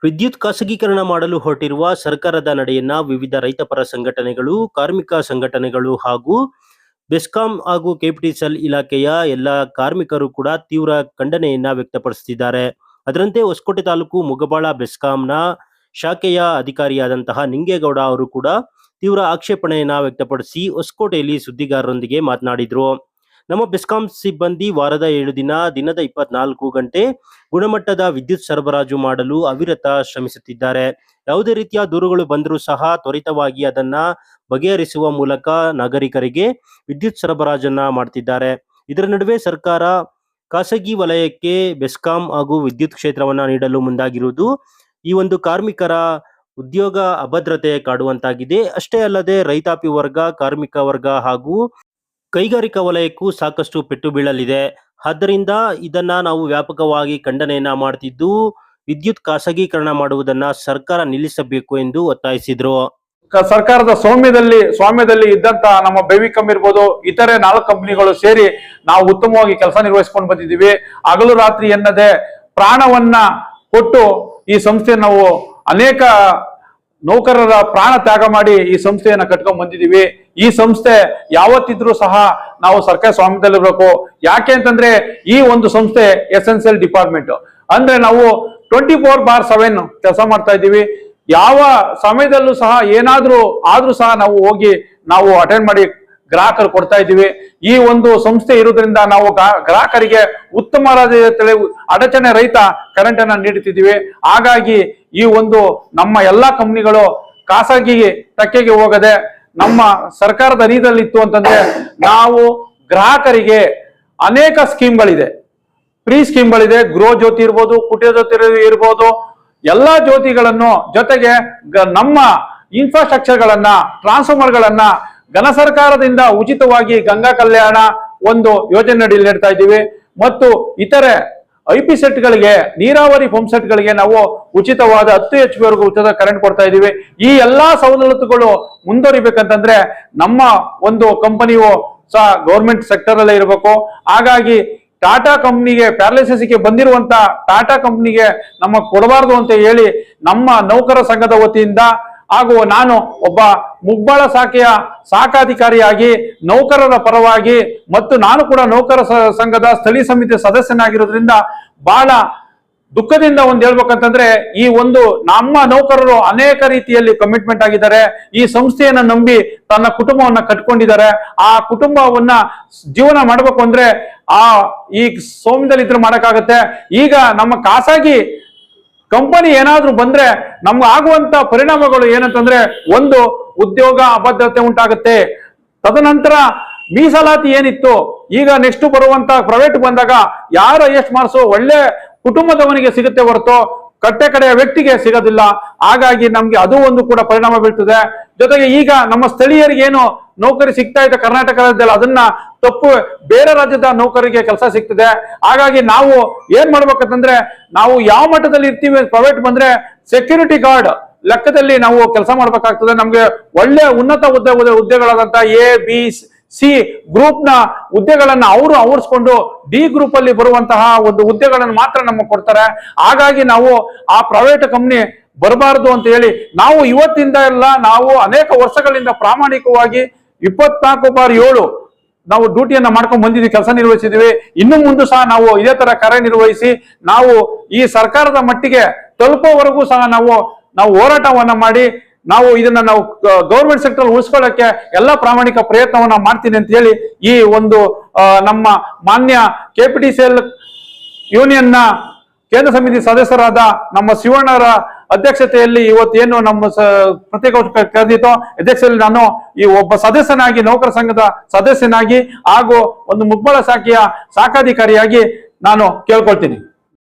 ವಿದ್ಯುತ್ ಖಾಸಗೀಕರಣ ಮಾಡಲು ಹೊರಟಿರುವ ಸರ್ಕಾರದ ನಡೆಯನ್ನ ವಿವಿಧ ರೈತಪರ ಸಂಘಟನೆಗಳು, ಕಾರ್ಮಿಕ ಸಂಘಟನೆಗಳು ಹಾಗೂ ಬೆಸ್ಕಾಂ ಹಾಗೂ ಕೆಪಿಟಿಸಿಎಲ್ ಇಲಾಖೆಯ ಎಲ್ಲ ಕಾರ್ಮಿಕರು ಕೂಡ ತೀವ್ರ ಖಂಡನೆಯನ್ನ ವ್ಯಕ್ತಪಡಿಸುತ್ತಿದ್ದಾರೆ. ಅದರಂತೆ ಹೊಸಕೋಟೆ ತಾಲೂಕು ಮುಗಬಾಳ ಬೆಸ್ಕಾಂನ ಶಾಖೆಯ ಅಧಿಕಾರಿಯಾದಂತಹ ನಿಂಗೇಗೌಡ ಅವರು ಕೂಡ ತೀವ್ರ ಆಕ್ಷೇಪಣೆಯನ್ನ ವ್ಯಕ್ತಪಡಿಸಿ ಹೊಸಕೋಟೆಯಲ್ಲಿ ಸುದ್ದಿಗಾರರೊಂದಿಗೆ ಮಾತನಾಡಿದ್ರು. ನಮ್ಮ ಬೆಸ್ಕಾಂ ಸಿಬ್ಬಂದಿ ವಾರದ 7 ದಿನ, ದಿನದ 24 ಗಂಟೆ ಗುಣಮಟ್ಟದ ವಿದ್ಯುತ್ ಸರಬರಾಜು ಮಾಡಲು ಅವಿರತ ಶ್ರಮಿಸುತ್ತಿದ್ದಾರೆ. ಯಾವುದೇ ರೀತಿಯ ದೂರುಗಳು ಬಂದರೂ ಸಹ ತ್ವರಿತವಾಗಿ ಅದನ್ನ ಬಗೆಹರಿಸುವ ಮೂಲಕ ನಾಗರಿಕರಿಗೆ ವಿದ್ಯುತ್ ಸರಬರಾಜನ್ನ ಮಾಡ್ತಿದ್ದಾರೆ. ಇದರ ನಡುವೆ ಸರ್ಕಾರ ಖಾಸಗಿ ವಲಯಕ್ಕೆ ಬೆಸ್ಕಾಂ ಹಾಗೂ ವಿದ್ಯುತ್ ಕ್ಷೇತ್ರವನ್ನ ನೀಡಲು ಮುಂದಾಗಿರುವುದು ಈ ಒಂದು ಕಾರ್ಮಿಕರ ಉದ್ಯೋಗ ಅಭದ್ರತೆ ಕಾಡುವಂತಾಗಿದೆ. ಅಷ್ಟೇ ಅಲ್ಲದೆ ರೈತಾಪಿ ವರ್ಗ, ಕಾರ್ಮಿಕ ವರ್ಗ ಹಾಗೂ ಕೈಗಾರಿಕಾ ವಲಯಕ್ಕೂ ಸಾಕಷ್ಟು ಪೆಟ್ಟು ಬೀಳಲಿದೆ. ಆದ್ದರಿಂದ ಇದನ್ನ ನಾವು ವ್ಯಾಪಕವಾಗಿ ಖಂಡನೆಯನ್ನ ಮಾಡ್ತಿದ್ದು, ವಿದ್ಯುತ್ ಖಾಸಗೀಕರಣ ಮಾಡುವುದನ್ನ ಸರ್ಕಾರ ನಿಲ್ಲಿಸಬೇಕು ಎಂದು ಒತ್ತಾಯಿಸಿದ್ರು. ಸರ್ಕಾರದ ಸ್ವಾಮ್ಯದಲ್ಲಿ ಇದ್ದಂತ ನಮ್ಮ ಬೆವಿಕಮ್ ಇರ್ಬೋದು, ಇತರೆ 4 ಕಂಪನಿಗಳು ಸೇರಿ ನಾವು ಉತ್ತಮವಾಗಿ ಕೆಲಸ ನಿರ್ವಹಿಸಿಕೊಂಡು ಬಂದಿದ್ದೀವಿ. ಹಗಲು ರಾತ್ರಿ ಎನ್ನದೆ ಪ್ರಾಣವನ್ನ ಕೊಟ್ಟು ಈ ಸಂಸ್ಥೆ ನಾವು ಅನೇಕ ನೌಕರರ ಪ್ರಾಣ ತ್ಯಾಗ ಮಾಡಿ ಈ ಸಂಸ್ಥೆಯನ್ನ ಕಟ್ಕೊಂಡ್ ಬಂದಿದ್ದೀವಿ. ಈ ಸಂಸ್ಥೆ ಯಾವತ್ತಿದ್ರೂ ಸಹ ನಾವು ಸರ್ಕಾರ ಸ್ವಾಮ್ಯದಲ್ಲಿರ್ಬೇಕು. ಯಾಕೆ ಅಂತಂದ್ರೆ ಈ ಒಂದು ಸಂಸ್ಥೆ ಎಸೆನ್ಷಿಯಲ್ ಡಿಪಾರ್ಟ್ಮೆಂಟ್ ಅಂದ್ರೆ ನಾವು 24/7 ಕೆಲಸ ಮಾಡ್ತಾ ಇದ್ದೀವಿ. ಯಾವ ಸಮಯದಲ್ಲೂ ಸಹ ಏನಾದ್ರೂ ಆದ್ರೂ ಸಹ ನಾವು ಹೋಗಿ ನಾವು ಅಟೆಂಡ್ ಮಾಡಿ ಗ್ರಾಹಕರು ಕೊಡ್ತಾ ಇದ್ದೀವಿ. ಈ ಒಂದು ಸಂಸ್ಥೆ ಇರೋದ್ರಿಂದ ನಾವು ಗ್ರಾಹಕರಿಗೆ ಉತ್ತಮವಾದ ಅಡಚಣೆ ರಹಿತ ಕರೆಂಟ್ ಅನ್ನ ನೀಡುತ್ತಿದ್ದೀವಿ. ಹಾಗಾಗಿ ಈ ಒಂದು ನಮ್ಮ ಎಲ್ಲಾ ಕಂಪನಿಗಳು ಖಾಸಗಿ ತೆಕ್ಕೆಗೆ ಹೋಗದೆ ನಮ್ಮ ಸರ್ಕಾರದ ಅಧೀನದಲ್ಲಿ ಇತ್ತು ಅಂತಂದ್ರೆ ನಾವು ಗ್ರಾಹಕರಿಗೆ ಅನೇಕ ಸ್ಕೀಮ್ಗಳಿದೆ, ಫ್ರೀ ಸ್ಕೀಮ್ಗಳಿದೆ. ಗೃಹ ಜ್ಯೋತಿ ಇರ್ಬೋದು, ಕುಟೀರ ಜ್ಯೋತಿ ಇರ್ಬೋದು, ಎಲ್ಲಾ ಜ್ಯೋತಿಗಳನ್ನು ಜೊತೆಗೆ ನಮ್ಮ ಇನ್ಫ್ರಾಸ್ಟ್ರಕ್ಚರ್ಗಳನ್ನ, ಟ್ರಾನ್ಸ್ಫಾರ್ಮರ್ಗಳನ್ನ ಘನ ಸರ್ಕಾರದಿಂದ ಉಚಿತವಾಗಿ ಗಂಗಾ ಕಲ್ಯಾಣ ಒಂದು ಯೋಜನೆ ಅಡಿಯಲ್ಲಿ ನೀಡ್ತಾ ಇದ್ದೀವಿ. ಮತ್ತು ಇತರೆ IP ಸೆಟ್ಗಳಿಗೆ, ನೀರಾವರಿ ಪಂಪ್ ಸೆಟ್ಗಳಿಗೆ ನಾವು ಉಚಿತವಾದ 10 HP ವರೆಗೂ ಉಚಿತ ಕರೆಂಟ್ ಕೊಡ್ತಾ ಇದ್ದೀವಿ. ಈ ಎಲ್ಲಾ ಸವಲತ್ತುಗಳು ಮುಂದುವರಿಬೇಕಂತಂದ್ರೆ ನಮ್ಮ ಒಂದು ಕಂಪನಿಯು ಸಹ ಗೌರ್ಮೆಂಟ್ ಸೆಕ್ಟರ್ ಅಲ್ಲೇ ಇರಬೇಕು. ಹಾಗಾಗಿ ಟಾಟಾ ಕಂಪ್ನಿಗೆ ಪ್ಯಾರಲೈಸಿಸ್ಗೆ ಬಂದಿರುವಂತ ಟಾಟಾ ಕಂಪ್ನಿಗೆ ನಮ್ಮ ಕೊಡಬಾರದು ಅಂತ ಹೇಳಿ ನಮ್ಮ ನೌಕರ ಸಂಘದ ವತಿಯಿಂದ ಹಾಗೂ ನಾನು ಒಬ್ಬ ಮುಗ್ಬಾಳ ಶಾಖೆಯ ಶಾಖಾಧಿಕಾರಿಯಾಗಿ ನೌಕರರ ಪರವಾಗಿ ಮತ್ತು ನಾನು ಕೂಡ ನೌಕರ ಸಂಘದ ಸ್ಥಳೀಯ ಸಮಿತಿ ಸದಸ್ಯನಾಗಿರೋದ್ರಿಂದ ಬಹಳ ದುಃಖದಿಂದ ಹೇಳ್ಬೇಕಂತಂದ್ರೆ ಈ ಒಂದು ನಮ್ಮ ನೌಕರರು ಅನೇಕ ರೀತಿಯಲ್ಲಿ ಕಮಿಟ್ಮೆಂಟ್ ಆಗಿದ್ದಾರೆ. ಈ ಸಂಸ್ಥೆಯನ್ನ ನಂಬಿ ತನ್ನ ಕುಟುಂಬವನ್ನ ಕಟ್ಕೊಂಡಿದ್ದಾರೆ. ಆ ಕುಟುಂಬವನ್ನ ಜೀವನ ಮಾಡ್ಬೇಕು ಅಂದ್ರೆ ಈ ಸೋಮ್ಯದಲ್ಲಿ ಇದ್ರೆ ಮಾಡಕ್ಕಾಗತ್ತೆ. ಈಗ ನಮ್ಮ ಖಾಸಗಿ ಕಂಪನಿ ಏನಾದ್ರೂ ಬಂದ್ರೆ ನಮ್ಗೆ ಆಗುವಂತ ಪರಿಣಾಮಗಳು ಏನಂತಂದ್ರೆ, ಒಂದು ಉದ್ಯೋಗ ಅಭದ್ರತೆ ಉಂಟಾಗುತ್ತೆ. ತದನಂತರ ಮೀಸಲಾತಿ ಏನಿತ್ತು, ಈಗ ನೆಕ್ಸ್ಟ್ ಬರುವಂತ ಪ್ರೈವೇಟ್ ಬಂದಾಗ ಯಾರು ಎಷ್ಟು ಮಾರ್ಕ್ಸು ಒಳ್ಳೆ ಕುಟುಂಬದವನಿಗೆ ಸಿಗುತ್ತೆ ಹೊರತು ಕಟ್ಟೆ ಕಡೆಯ ವ್ಯಕ್ತಿಗೆ ಸಿಗೋದಿಲ್ಲ. ಹಾಗಾಗಿ ನಮ್ಗೆ ಅದು ಒಂದು ಕೂಡ ಪರಿಣಾಮ ಬೀಳ್ತದೆ. ಜೊತೆಗೆ ಈಗ ನಮ್ಮ ಸ್ಥಳೀಯರಿಗೆ ಏನು ನೌಕರಿ ಸಿಗ್ತಾ ಇದೆ ಕರ್ನಾಟಕ ರಾಜ್ಯದಲ್ಲಿ, ಅದನ್ನ ತಪ್ಪು ಬೇರೆ ರಾಜ್ಯದ ನೌಕರಿಗೆ ಕೆಲಸ ಸಿಗ್ತದೆ. ಹಾಗಾಗಿ ನಾವು ಏನ್ ಮಾಡ್ಬೇಕಂತಂದ್ರೆ, ನಾವು ಯಾವ ಮಟ್ಟದಲ್ಲಿ ಇರ್ತೀವಿ, ಪ್ರೈವೇಟ್ ಬಂದ್ರೆ ಸೆಕ್ಯೂರಿಟಿ ಗಾರ್ಡ್ ಲೆಕ್ಕದಲ್ಲಿ ನಾವು ಕೆಲಸ ಮಾಡ್ಬೇಕಾಗ್ತದೆ. ನಮ್ಗೆ ಒಳ್ಳೆ ಉನ್ನತ ಹುದ್ದೆಗಳಾದಂತ A, B, C ಗ್ರೂಪ್ ನ ಹುದ್ದೆಗಳನ್ನ ಅವರು ಆವರಿಸ್ಕೊಂಡು D ಗ್ರೂಪ್ ಅಲ್ಲಿ ಬರುವಂತಹ ಒಂದು ಹುದ್ದೆಗಳನ್ನು ಮಾತ್ರ ನಮಗೆ ಕೊಡ್ತಾರೆ. ಹಾಗಾಗಿ ನಾವು ಆ ಪ್ರೈವೇಟ್ ಕಂಪ್ನಿ ಬರಬಾರದು ಅಂತ ಹೇಳಿ ನಾವು ಇವತ್ತಿಂದ ಎಲ್ಲ ನಾವು ಅನೇಕ ವರ್ಷಗಳಿಂದ ಪ್ರಾಮಾಣಿಕವಾಗಿ 24/7 ನಾವು ಡ್ಯೂಟಿಯನ್ನ ಮಾಡ್ಕೊಂಡು ಬಂದಿದ್ದೀವಿ, ಕೆಲಸ ನಿರ್ವಹಿಸಿದ್ವಿ. ಇನ್ನು ಮುಂದೆ ಸಹ ನಾವು ಇದೇ ತರ ಕಾರ್ಯನಿರ್ವಹಿಸಿ ನಾವು ಈ ಸರ್ಕಾರದ ಮಟ್ಟಿಗೆ ತಲುಪೋವರೆಗೂ ಸಹ ನಾವು ಹೋರಾಟವನ್ನ ಮಾಡಿ ನಾವು ಇದನ್ನ ನಾವು ಗೌರ್ಮೆಂಟ್ ಸೆಕ್ಟರ್ ಉಳಿಸ್ಕೊಳ್ಳಕ್ಕೆ ಎಲ್ಲ ಪ್ರಾಮಾಣಿಕ ಪ್ರಯತ್ನವನ್ನ ಮಾಡ್ತೀನಿ ಅಂತ ಹೇಳಿ ಈ ಒಂದು ನಮ್ಮ ಮಾನ್ಯ ಕೆಪಿಟಿಸಿಎಲ್ ಯೂನಿಯನ್ ನ ಕೇಂದ್ರ ಸಮಿತಿ ಸದಸ್ಯರಾದ ನಮ್ಮ ಶಿವಣ್ಣರ ಅಧ್ಯಕ್ಷತೆಯಲ್ಲಿ ಇವತ್ತೇನು ನಮ್ಮ ಪ್ರತ್ಯೇಕ ಕರೆದಿತ್ತು, ಅಧ್ಯಕ್ಷರಲ್ಲಿ ನಾನು ಈ ಒಬ್ಬ ಸದಸ್ಯನಾಗಿ, ನೌಕರ ಸಂಘದ ಸದಸ್ಯನಾಗಿ ಹಾಗೂ ಒಂದು ಮುಗ್ಬಾಳ ಶಾಖೆಯ ಶಾಖಾಧಿಕಾರಿಯಾಗಿ ನಾನು ಕೇಳ್ಕೊಳ್ತೀನಿ.